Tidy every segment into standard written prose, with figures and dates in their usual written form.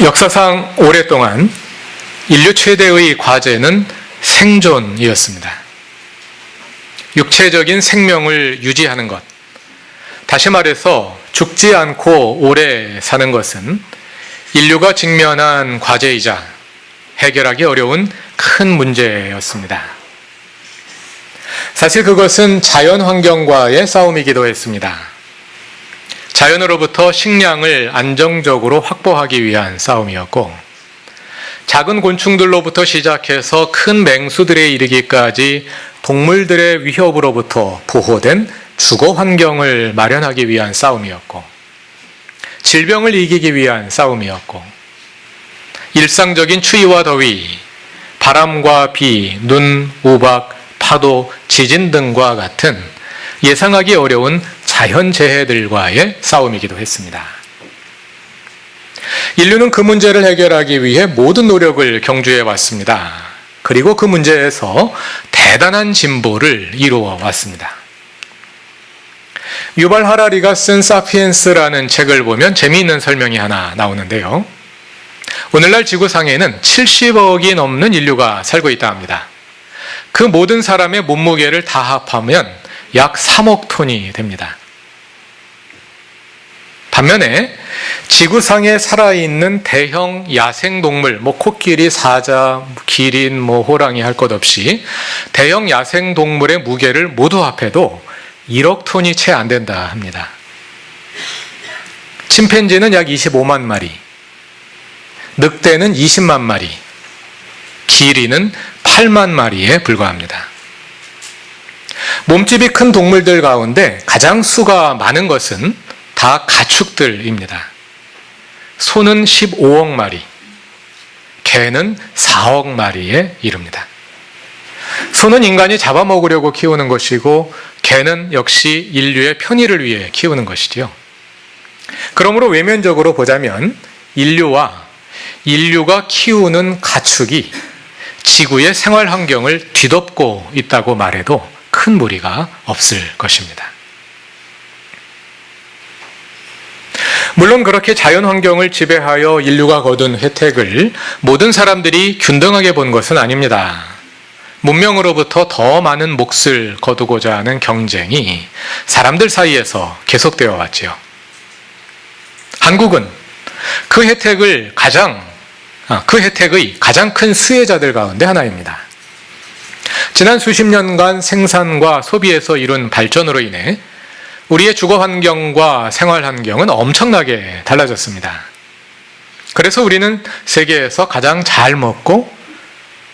역사상 오랫동안 인류 최대의 과제는 생존이었습니다. 육체적인 생명을 유지하는 것, 다시 말해서 죽지 않고 오래 사는 것은 인류가 직면한 과제이자 해결하기 어려운 큰 문제였습니다. 사실 그것은 자연 환경과의 싸움이기도 했습니다. 자연으로부터 식량을 안정적으로 확보하기 위한 싸움이었고, 작은 곤충들로부터 시작해서 큰 맹수들에 이르기까지 동물들의 위협으로부터 보호된 주거 환경을 마련하기 위한 싸움이었고, 질병을 이기기 위한 싸움이었고, 일상적인 추위와 더위, 바람과 비, 눈, 우박, 파도, 지진 등과 같은 예상하기 어려운 자연재해들과의 싸움이기도 했습니다. 인류는 그 문제를 해결하기 위해 모든 노력을 경주해 왔습니다. 그리고 그 문제에서 대단한 진보를 이루어 왔습니다. 유발 하라리가 쓴 사피엔스라는 책을 보면 재미있는 설명이 하나 나오는데요. 오늘날 지구상에는 70억이 넘는 인류가 살고 있다 합니다. 그 모든 사람의 몸무게를 다 합하면 약 3억 톤이 됩니다. 반면에 지구상에 살아있는 대형 야생동물, 코끼리, 사자, 기린, 호랑이 할 것 없이 대형 야생동물의 무게를 모두 합해도 1억 톤이 채 안 된다 합니다. 침팬지는 약 25만 마리, 늑대는 20만 마리, 기린은 8만 마리에 불과합니다. 몸집이 큰 동물들 가운데 가장 수가 많은 것은 다 가축들입니다. 소는 15억 마리, 개는 4억 마리에 이릅니다. 소는 인간이 잡아먹으려고 키우는 것이고, 개는 역시 인류의 편의를 위해 키우는 것이지요. 그러므로 외면적으로 보자면 인류가 키우는 가축이 지구의 생활 환경을 뒤덮고 있다고 말해도 큰 무리가 없을 것입니다. 물론 그렇게 자연 환경을 지배하여 인류가 거둔 혜택을 모든 사람들이 균등하게 본 것은 아닙니다. 문명으로부터 더 많은 몫을 거두고자 하는 경쟁이 사람들 사이에서 계속되어 왔지요. 한국은 그 혜택의 가장 큰 수혜자들 가운데 하나입니다. 지난 수십 년간 생산과 소비에서 이룬 발전으로 인해 우리의 주거 환경과 생활 환경은 엄청나게 달라졌습니다. 그래서 우리는 세계에서 가장 잘 먹고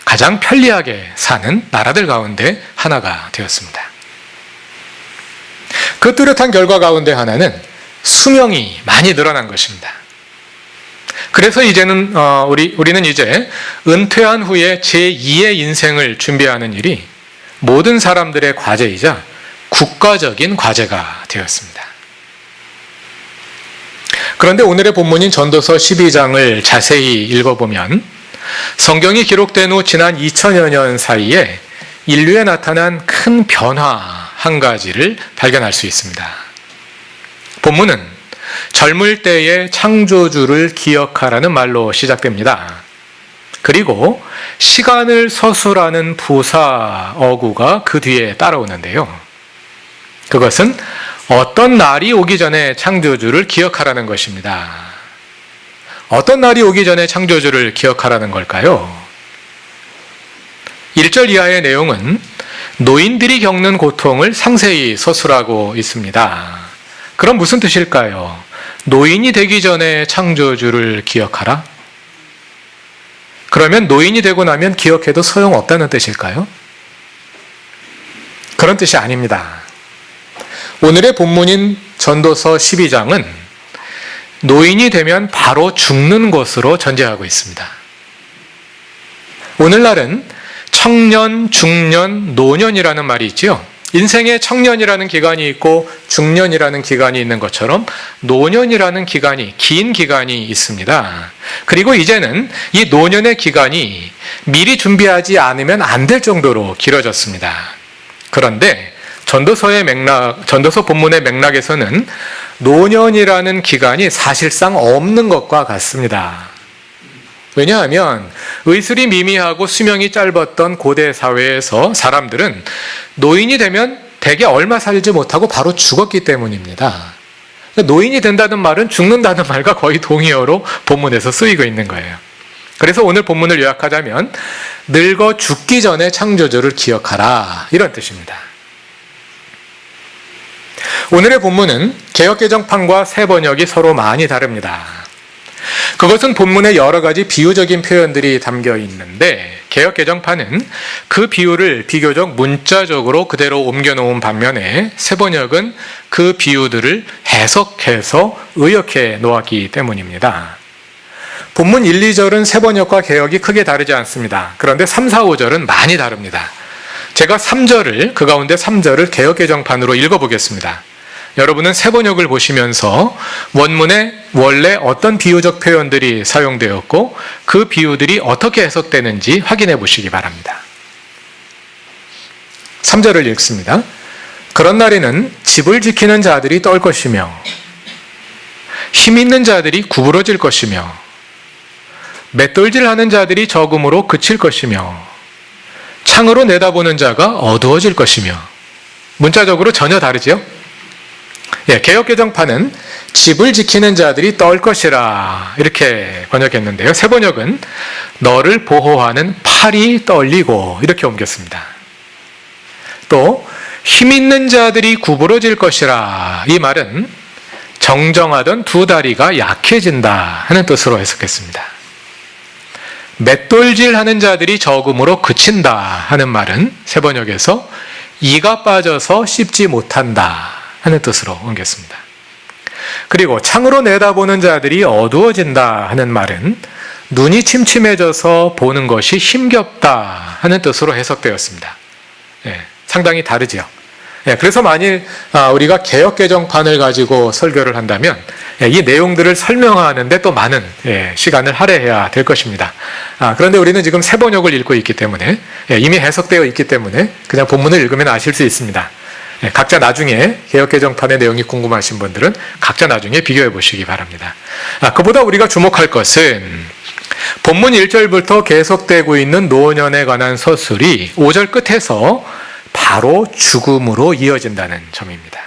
가장 편리하게 사는 나라들 가운데 하나가 되었습니다. 그 뚜렷한 결과 가운데 하나는 수명이 많이 늘어난 것입니다. 그래서 이제는 우리는 이제 은퇴한 후에 제2의 인생을 준비하는 일이 모든 사람들의 과제이자 국가적인 과제가 되었습니다. 그런데 오늘의 본문인 전도서 12장을 자세히 읽어보면 성경이 기록된 후 지난 2000여 년 사이에 인류에 나타난 큰 변화 한 가지를 발견할 수 있습니다. 본문은 젊을 때의 창조주를 기억하라는 말로 시작됩니다. 그리고 시간을 서술하는 부사 어구가 그 뒤에 따라오는데요. 그것은 어떤 날이 오기 전에 창조주를 기억하라는 것입니다. 어떤 날이 오기 전에 창조주를 기억하라는 걸까요? 1절 이하의 내용은 노인들이 겪는 고통을 상세히 서술하고 있습니다. 그럼 무슨 뜻일까요? 노인이 되기 전에 창조주를 기억하라? 그러면 노인이 되고 나면 기억해도 소용없다는 뜻일까요? 그런 뜻이 아닙니다. 오늘의 본문인 전도서 12장은 노인이 되면 바로 죽는 것으로 전제하고 있습니다. 오늘날은 청년, 중년, 노년이라는 말이 있지요. 인생에 청년이라는 기간이 있고 중년이라는 기간이 있는 것처럼 노년이라는 기간이, 긴 기간이 있습니다. 그리고 이제는 이 노년의 기간이 미리 준비하지 않으면 안 될 정도로 길어졌습니다. 그런데 전도서 본문의 맥락에서는 노년이라는 기간이 사실상 없는 것과 같습니다. 왜냐하면 의술이 미미하고 수명이 짧았던 고대 사회에서 사람들은 노인이 되면 대개 얼마 살지 못하고 바로 죽었기 때문입니다. 노인이 된다는 말은 죽는다는 말과 거의 동의어로 본문에서 쓰이고 있는 거예요. 그래서 오늘 본문을 요약하자면 늙어 죽기 전에 창조주를 기억하라, 이런 뜻입니다. 오늘의 본문은 개역개정판과 새 번역이 서로 많이 다릅니다. 그것은 본문에 여러 가지 비유적인 표현들이 담겨 있는데 개역개정판은 그 비유를 비교적 문자적으로 그대로 옮겨놓은 반면에 새 번역은 그 비유들을 해석해서 의역해 놓았기 때문입니다. 본문 1, 2절은 새 번역과 개역이 크게 다르지 않습니다. 그런데 3, 4, 5절은 많이 다릅니다. 제가 그 가운데 3절을 개역개정판으로 읽어보겠습니다. 여러분은 새 번역을 보시면서 원문에 원래 어떤 비유적 표현들이 사용되었고 그 비유들이 어떻게 해석되는지 확인해 보시기 바랍니다. 3절을 읽습니다. 그런 날에는 집을 지키는 자들이 떨 것이며 힘 있는 자들이 구부러질 것이며 맷돌질하는 자들이 적음으로 그칠 것이며 창으로 내다보는 자가 어두워질 것이며. 문자적으로 전혀 다르지요? 개역개정판은 집을 지키는 자들이 떨 것이라 이렇게 번역했는데요. 새 번역은 너를 보호하는 팔이 떨리고 이렇게 옮겼습니다. 또 힘 있는 자들이 구부러질 것이라, 이 말은 정정하던 두 다리가 약해진다 하는 뜻으로 해석했습니다. 맷돌질하는 자들이 적음으로 그친다 하는 말은 새 번역에서 이가 빠져서 씹지 못한다 하는 뜻으로 옮겼습니다. 그리고 창으로 내다보는 자들이 어두워진다 하는 말은 눈이 침침해져서 보는 것이 힘겹다 하는 뜻으로 해석되었습니다. 상당히 다르지요. 그래서 만일 우리가 개역개정판을 가지고 설교를 한다면 이 내용들을 설명하는데 또 많은 시간을 할애해야 될 것입니다. 그런데 우리는 지금 새 번역을 읽고 있기 때문에 이미 해석되어 있기 때문에 그냥 본문을 읽으면 아실 수 있습니다. 각자 나중에 개역개정판의 내용이 궁금하신 분들은 각자 나중에 비교해 보시기 바랍니다. 그보다 우리가 주목할 것은 본문 1절부터 계속되고 있는 노년에 관한 서술이 5절 끝에서 바로 죽음으로 이어진다는 점입니다.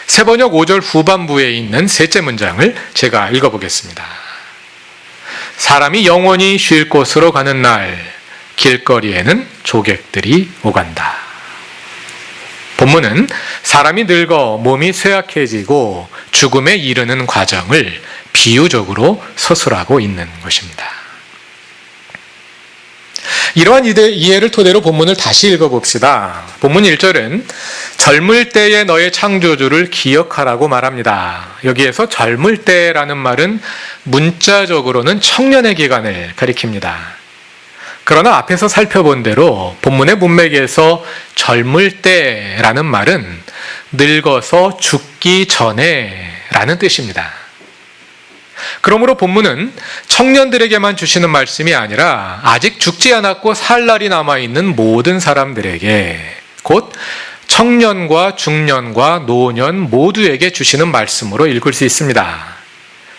새 번역 5절 후반부에 있는 셋째 문장을 제가 읽어보겠습니다. 사람이 영원히 쉴 곳으로 가는 날 길거리에는 조객들이 오간다. 본문은 사람이 늙어 몸이 쇠약해지고 죽음에 이르는 과정을 비유적으로 서술하고 있는 것입니다. 이러한 이해를 토대로 본문을 다시 읽어봅시다. 본문 1절은 젊을 때의 너의 창조주를 기억하라고 말합니다. 여기에서 젊을 때라는 말은 문자적으로는 청년의 기간을 가리킵니다. 그러나 앞에서 살펴본 대로 본문의 문맥에서 젊을 때라는 말은 늙어서 죽기 전에 라는 뜻입니다. 그러므로 본문은 청년들에게만 주시는 말씀이 아니라 아직 죽지 않았고 살 날이 남아있는 모든 사람들에게, 곧 청년과 중년과 노년 모두에게 주시는 말씀으로 읽을 수 있습니다.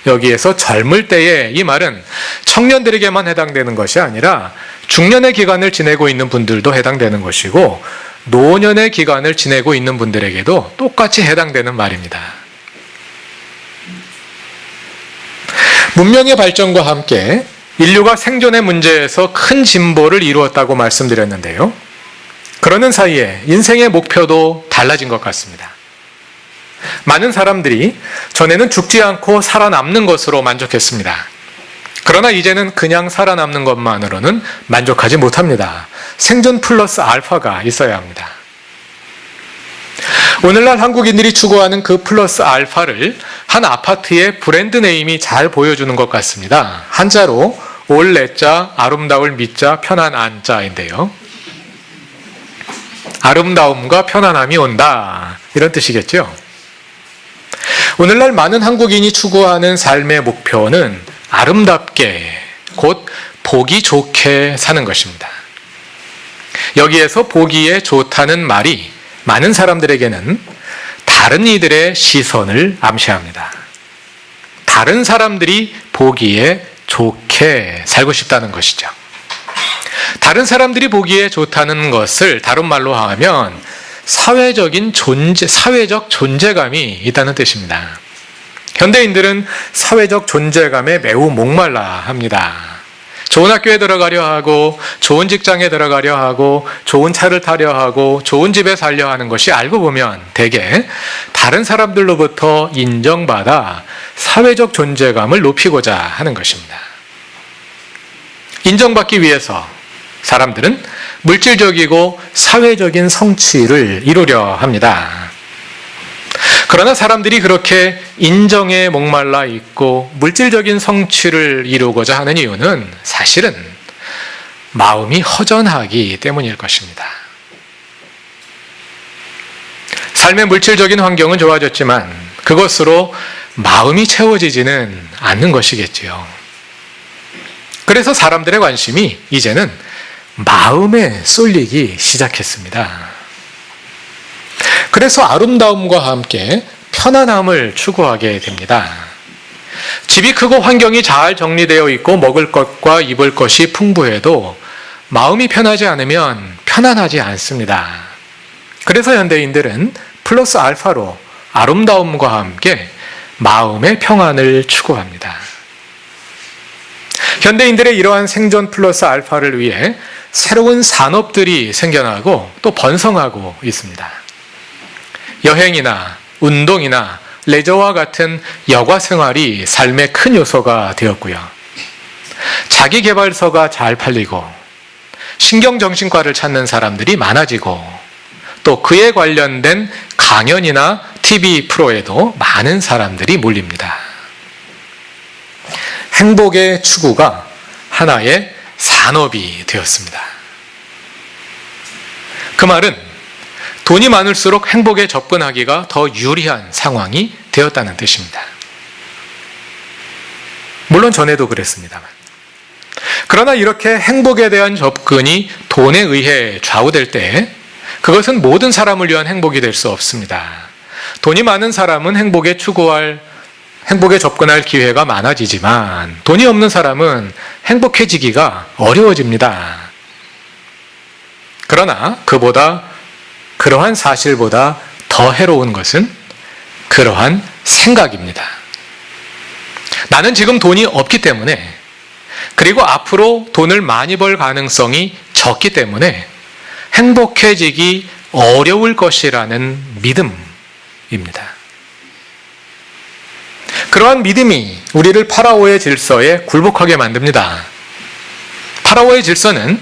여기에서 젊을 때에 이 말은 청년들에게만 해당되는 것이 아니라 중년의 기간을 지내고 있는 분들도 해당되는 것이고 노년의 기간을 지내고 있는 분들에게도 똑같이 해당되는 말입니다. 문명의 발전과 함께 인류가 생존의 문제에서 큰 진보를 이루었다고 말씀드렸는데요. 그러는 사이에 인생의 목표도 달라진 것 같습니다. 많은 사람들이 전에는 죽지 않고 살아남는 것으로 만족했습니다. 그러나 이제는 그냥 살아남는 것만으로는 만족하지 못합니다. 생존 플러스 알파가 있어야 합니다. 오늘날 한국인들이 추구하는 그 플러스 알파를 한 아파트의 브랜드 네임이 잘 보여주는 것 같습니다. 한자로 올레자, 아름다울 미자, 편한 안자인데요. 아름다움과 편안함이 온다, 이런 뜻이겠죠. 오늘날 많은 한국인이 추구하는 삶의 목표는 아름답게, 곧 보기 좋게 사는 것입니다. 여기에서 보기에 좋다는 말이 많은 사람들에게는 다른 이들의 시선을 암시합니다. 다른 사람들이 보기에 좋게 살고 싶다는 것이죠. 다른 사람들이 보기에 좋다는 것을 다른 말로 하면 사회적 존재감이 있다는 뜻입니다. 현대인들은 사회적 존재감에 매우 목말라 합니다. 좋은 학교에 들어가려 하고, 좋은 직장에 들어가려 하고, 좋은 차를 타려 하고, 좋은 집에 살려 하는 것이 알고 보면 대개 다른 사람들로부터 인정받아 사회적 존재감을 높이고자 하는 것입니다. 인정받기 위해서 사람들은 물질적이고 사회적인 성취를 이루려 합니다. 그러나 사람들이 그렇게 인정에 목말라 있고 물질적인 성취를 이루고자 하는 이유는 사실은 마음이 허전하기 때문일 것입니다. 삶의 물질적인 환경은 좋아졌지만 그것으로 마음이 채워지지는 않는 것이겠지요. 그래서 사람들의 관심이 이제는 마음에 쏠리기 시작했습니다. 그래서 아름다움과 함께 편안함을 추구하게 됩니다. 집이 크고 환경이 잘 정리되어 있고 먹을 것과 입을 것이 풍부해도 마음이 편하지 않으면 편안하지 않습니다. 그래서 현대인들은 플러스 알파로 아름다움과 함께 마음의 평안을 추구합니다. 현대인들의 이러한 생존 플러스 알파를 위해 새로운 산업들이 생겨나고 또 번성하고 있습니다. 여행이나 운동이나 레저와 같은 여가 생활이 삶의 큰 요소가 되었고요. 자기계발서가 잘 팔리고 신경정신과를 찾는 사람들이 많아지고 또 그에 관련된 강연이나 TV 프로에도 많은 사람들이 몰립니다. 행복의 추구가 하나의 산업이 되었습니다. 그 말은 돈이 많을수록 행복에 접근하기가 더 유리한 상황이 되었다는 뜻입니다. 물론 전에도 그랬습니다만. 그러나 이렇게 행복에 대한 접근이 돈에 의해 좌우될 때 그것은 모든 사람을 위한 행복이 될 수 없습니다. 돈이 많은 사람은 행복에 접근할 기회가 많아지지만 돈이 없는 사람은 행복해지기가 어려워집니다. 그러나 그러한 사실보다 더 해로운 것은 그러한 생각입니다. 나는 지금 돈이 없기 때문에 그리고 앞으로 돈을 많이 벌 가능성이 적기 때문에 행복해지기 어려울 것이라는 믿음입니다. 그러한 믿음이 우리를 파라오의 질서에 굴복하게 만듭니다. 파라오의 질서는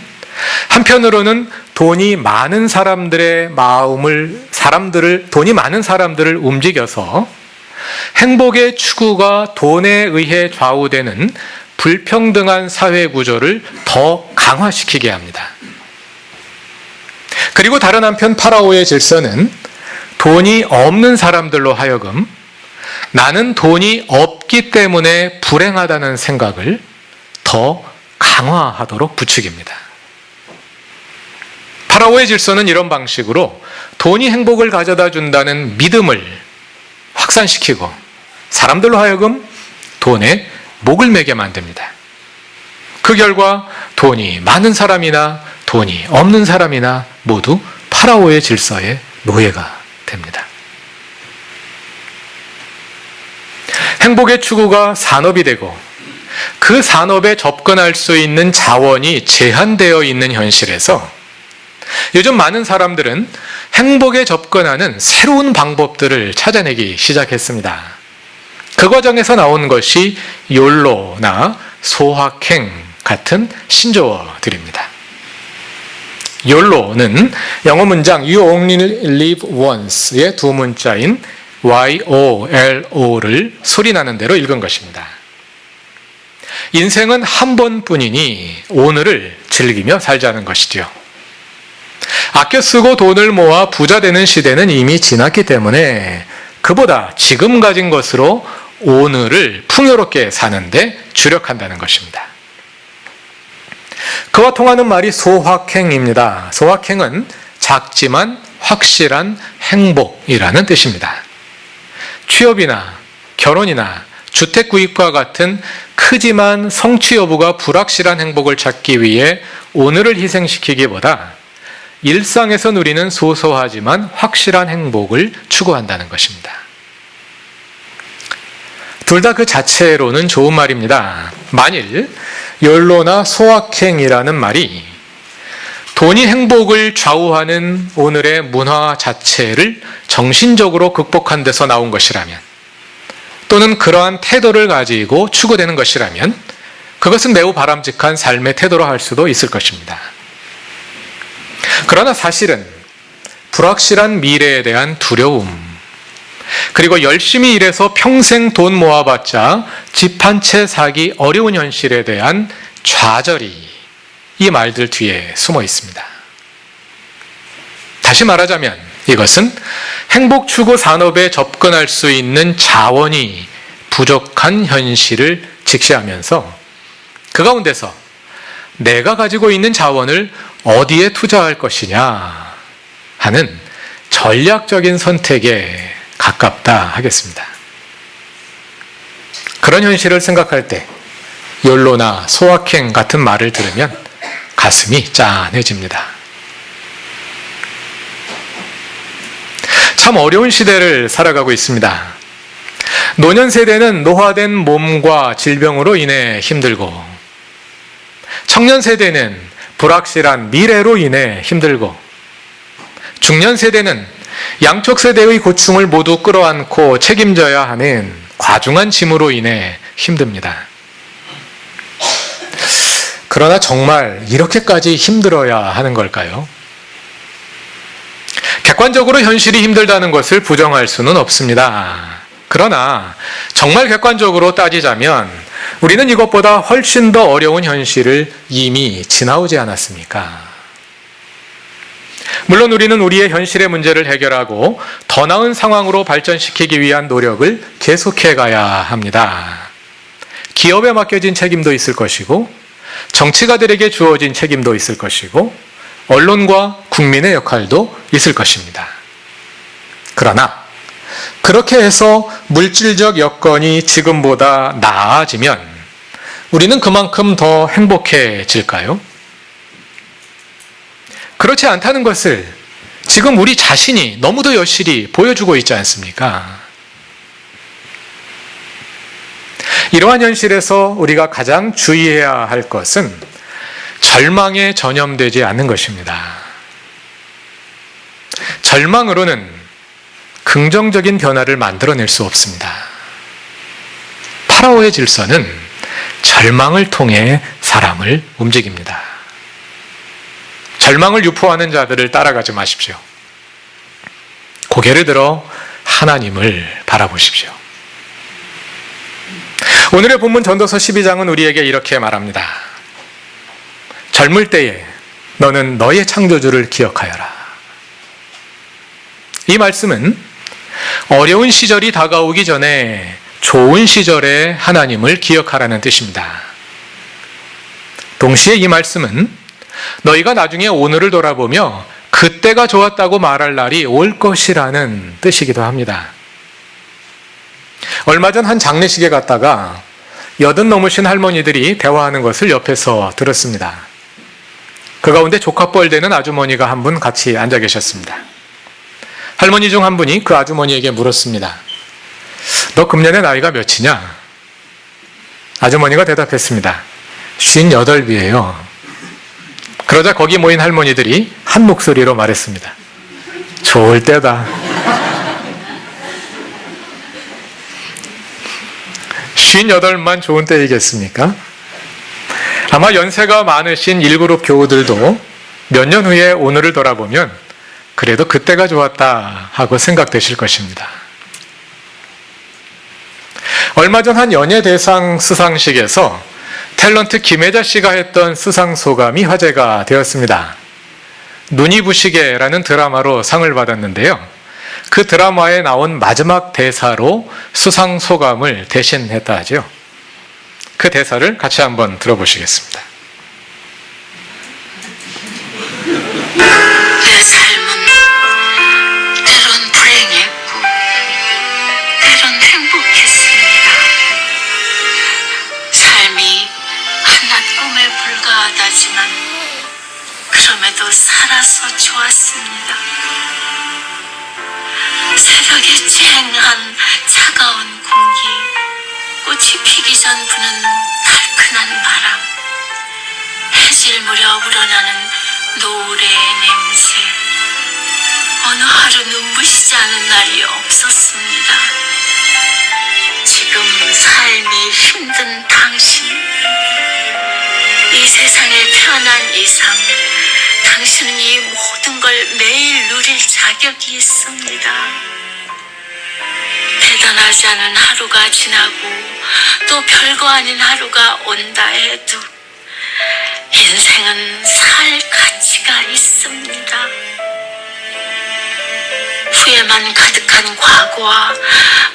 한편으로는 돈이 많은 사람들을 움직여서 행복의 추구가 돈에 의해 좌우되는 불평등한 사회 구조를 더 강화시키게 합니다. 그리고 다른 한편 파라오의 질서는 돈이 없는 사람들로 하여금 나는 돈이 없기 때문에 불행하다는 생각을 더 강화하도록 부추깁니다. 파라오의 질서는 이런 방식으로 돈이 행복을 가져다 준다는 믿음을 확산시키고 사람들로 하여금 돈에 목을 매게 만듭니다. 그 결과 돈이 많은 사람이나 돈이 없는 사람이나 모두 파라오의 질서의 노예가 됩니다. 행복의 추구가 산업이 되고 그 산업에 접근할 수 있는 자원이 제한되어 있는 현실에서 요즘 많은 사람들은 행복에 접근하는 새로운 방법들을 찾아내기 시작했습니다. 그 과정에서 나온 것이 욜로나 소확행 같은 신조어들입니다. 욜로는 영어 문장 You only live once의 두 문자인 YOLO를 소리나는 대로 읽은 것입니다. 인생은 한 번뿐이니 오늘을 즐기며 살자는 것이죠. 아껴 쓰고 돈을 모아 부자 되는 시대는 이미 지났기 때문에 그보다 지금 가진 것으로 오늘을 풍요롭게 사는데 주력한다는 것입니다. 그와 통하는 말이 소확행입니다. 소확행은 작지만 확실한 행복이라는 뜻입니다. 취업이나 결혼이나 주택 구입과 같은 크지만 성취 여부가 불확실한 행복을 찾기 위해 오늘을 희생시키기보다 일상에서 누리는 소소하지만 확실한 행복을 추구한다는 것입니다. 둘 다 그 자체로는 좋은 말입니다. 만일 욜로나 소확행이라는 말이 돈이 행복을 좌우하는 오늘의 문화 자체를 정신적으로 극복한 데서 나온 것이라면, 또는 그러한 태도를 가지고 추구되는 것이라면 그것은 매우 바람직한 삶의 태도로 할 수도 있을 것입니다. 그러나 사실은 불확실한 미래에 대한 두려움, 그리고 열심히 일해서 평생 돈 모아봤자 집 한 채 사기 어려운 현실에 대한 좌절이 이 말들 뒤에 숨어 있습니다. 다시 말하자면 이것은 행복 추구 산업에 접근할 수 있는 자원이 부족한 현실을 직시하면서 그 가운데서 내가 가지고 있는 자원을 어디에 투자할 것이냐 하는 전략적인 선택에 가깝다 하겠습니다. 그런 현실을 생각할 때 욜로나 소확행 같은 말을 들으면 가슴이 짠해집니다. 참 어려운 시대를 살아가고 있습니다. 노년 세대는 노화된 몸과 질병으로 인해 힘들고, 청년 세대는 불확실한 미래로 인해 힘들고, 중년 세대는 양쪽 세대의 고충을 모두 끌어안고 책임져야 하는 과중한 짐으로 인해 힘듭니다. 그러나 정말 이렇게까지 힘들어야 하는 걸까요? 객관적으로 현실이 힘들다는 것을 부정할 수는 없습니다. 그러나 정말 객관적으로 따지자면 우리는 이것보다 훨씬 더 어려운 현실을 이미 지나오지 않았습니까? 물론 우리는 우리의 현실의 문제를 해결하고 더 나은 상황으로 발전시키기 위한 노력을 계속해 가야 합니다. 기업에 맡겨진 책임도 있을 것이고, 정치가들에게 주어진 책임도 있을 것이고, 언론과 국민의 역할도 있을 것입니다. 그러나 그렇게 해서 물질적 여건이 지금보다 나아지면 우리는 그만큼 더 행복해질까요? 그렇지 않다는 것을 지금 우리 자신이 너무도 여실히 보여주고 있지 않습니까? 이러한 현실에서 우리가 가장 주의해야 할 것은 절망에 전염되지 않는 것입니다. 절망으로는 긍정적인 변화를 만들어낼 수 없습니다. 파라오의 질서는 절망을 통해 사람을 움직입니다. 절망을 유포하는 자들을 따라가지 마십시오. 고개를 들어 하나님을 바라보십시오. 오늘의 본문 전도서 12장은 우리에게 이렇게 말합니다. 젊을 때에 너는 너의 창조주를 기억하여라. 이 말씀은 어려운 시절이 다가오기 전에 좋은 시절에 하나님을 기억하라는 뜻입니다. 동시에 이 말씀은 너희가 나중에 오늘을 돌아보며 그때가 좋았다고 말할 날이 올 것이라는 뜻이기도 합니다. 얼마 전 한 장례식에 갔다가 80 넘으신 할머니들이 대화하는 것을 옆에서 들었습니다. 그 가운데 조카뻘 되는 아주머니가 한 분 같이 앉아 계셨습니다. 할머니 중 한 분이 그 아주머니에게 물었습니다. 너 금년에 나이가 몇이냐? 아주머니가 대답했습니다. 58이에요. 그러자 거기 모인 할머니들이 한 목소리로 말했습니다. 좋을 때다. 58만 좋은 때이겠습니까? 아마 연세가 많으신 1그룹 교우들도 몇 년 후에 오늘을 돌아보면 그래도 그때가 좋았다 하고 생각되실 것입니다. 얼마 전 한 연예대상 수상식에서 탤런트 김혜자 씨가 했던 수상 소감이 화제가 되었습니다. 눈이 부시게라는 드라마로 상을 받았는데요. 그 드라마에 나온 마지막 대사로 수상 소감을 대신했다 하죠. 그 대사를 같이 한번 들어보시겠습니다. 내 삶은 때론 불행했고 때론 행복했습니다. 오전 부는 달큰한 바람, 해질 무렵 우러나는 노을의 냄새, 어느 하루 눈부시지 않은 날이 없었습니다. 지금 삶이 힘든 당신, 이 세상에 태어난 이상 당신은 이 모든 걸 매일 누릴 자격이 있습니다. 대단하지 않은 하루가 지나고 또 별거 아닌 하루가 온다 해도 인생은 살 가치가 있습니다. 후회만 가득한 과거와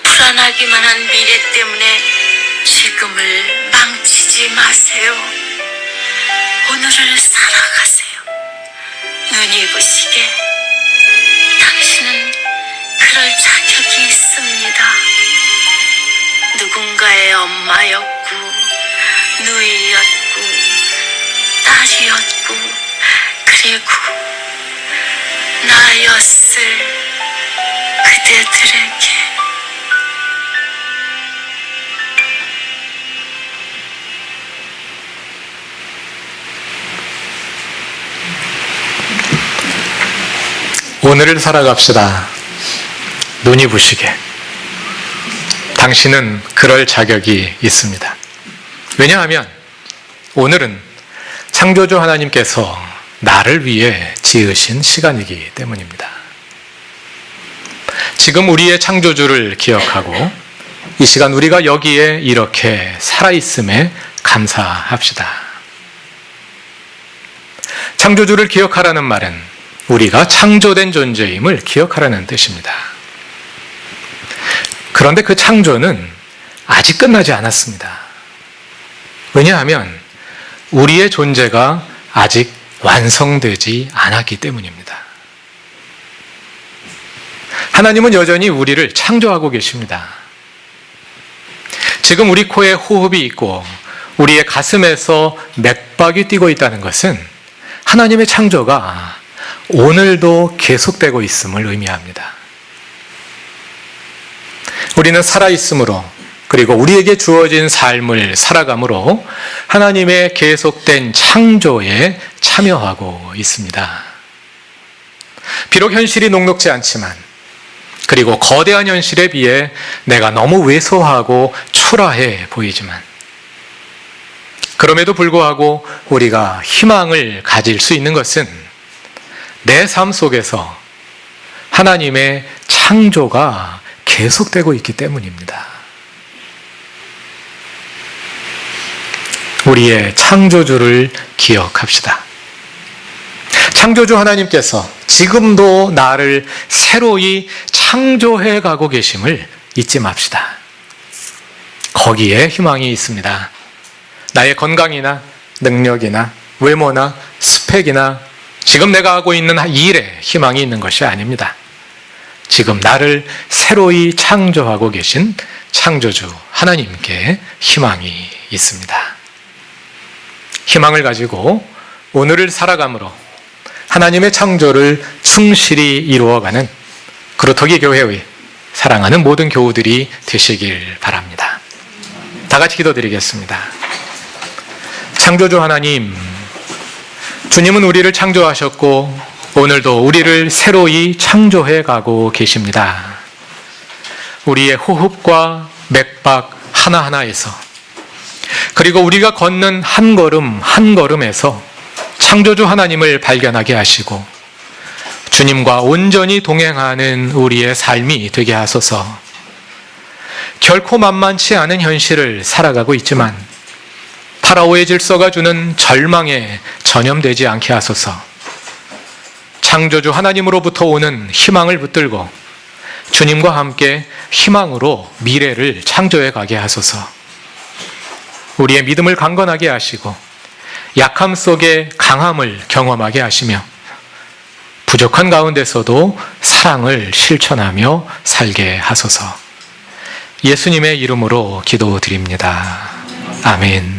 불안하기만 한 미래 때문에 지금을 망치지 마세요. 오늘을 살아가세요. 눈이 부시게 당신은 그럴 자격이 있습니다. 누군가의 엄마였고 누이였고 딸이었고 그리고 나였을 그대들에게 오늘을 살아갑시다. 눈이 부시게. 당신은 그럴 자격이 있습니다. 왜냐하면 오늘은 창조주 하나님께서 나를 위해 지으신 시간이기 때문입니다. 지금 우리의 창조주를 기억하고 이 시간 우리가 여기에 이렇게 살아있음에 감사합시다. 창조주를 기억하라는 말은 우리가 창조된 존재임을 기억하라는 뜻입니다. 그런데 그 창조는 아직 끝나지 않았습니다. 왜냐하면 우리의 존재가 아직 완성되지 않았기 때문입니다. 하나님은 여전히 우리를 창조하고 계십니다. 지금 우리 코에 호흡이 있고 우리의 가슴에서 맥박이 뛰고 있다는 것은 하나님의 창조가 오늘도 계속되고 있음을 의미합니다. 우리는 살아있음으로 그리고 우리에게 주어진 삶을 살아감으로 하나님의 계속된 창조에 참여하고 있습니다. 비록 현실이 녹록지 않지만 그리고 거대한 현실에 비해 내가 너무 왜소하고 초라해 보이지만 그럼에도 불구하고 우리가 희망을 가질 수 있는 것은 내 삶 속에서 하나님의 창조가 계속되고 있기 때문입니다. 우리의 창조주를 기억합시다. 창조주 하나님께서 지금도 나를 새로이 창조해 가고 계심을 잊지 맙시다. 거기에 희망이 있습니다. 나의 건강이나 능력이나 외모나 스펙이나 지금 내가 하고 있는 일에 희망이 있는 것이 아닙니다. 지금 나를 새로이 창조하고 계신 창조주 하나님께 희망이 있습니다. 희망을 가지고 오늘을 살아감으로 하나님의 창조를 충실히 이루어가는 그루터기 교회의 사랑하는 모든 교우들이 되시길 바랍니다. 다 같이 기도드리겠습니다. 창조주 하나님, 주님은 우리를 창조하셨고 오늘도 우리를 새로이 창조해 가고 계십니다. 우리의 호흡과 맥박 하나하나에서 그리고 우리가 걷는 한 걸음 한 걸음에서 창조주 하나님을 발견하게 하시고 주님과 온전히 동행하는 우리의 삶이 되게 하소서. 결코 만만치 않은 현실을 살아가고 있지만 파라오의 질서가 주는 절망에 전염되지 않게 하소서. 창조주 하나님으로부터 오는 희망을 붙들고 주님과 함께 희망으로 미래를 창조해 가게 하소서. 우리의 믿음을 강건하게 하시고 약함 속에 강함을 경험하게 하시며 부족한 가운데서도 사랑을 실천하며 살게 하소서. 예수님의 이름으로 기도드립니다. 아멘.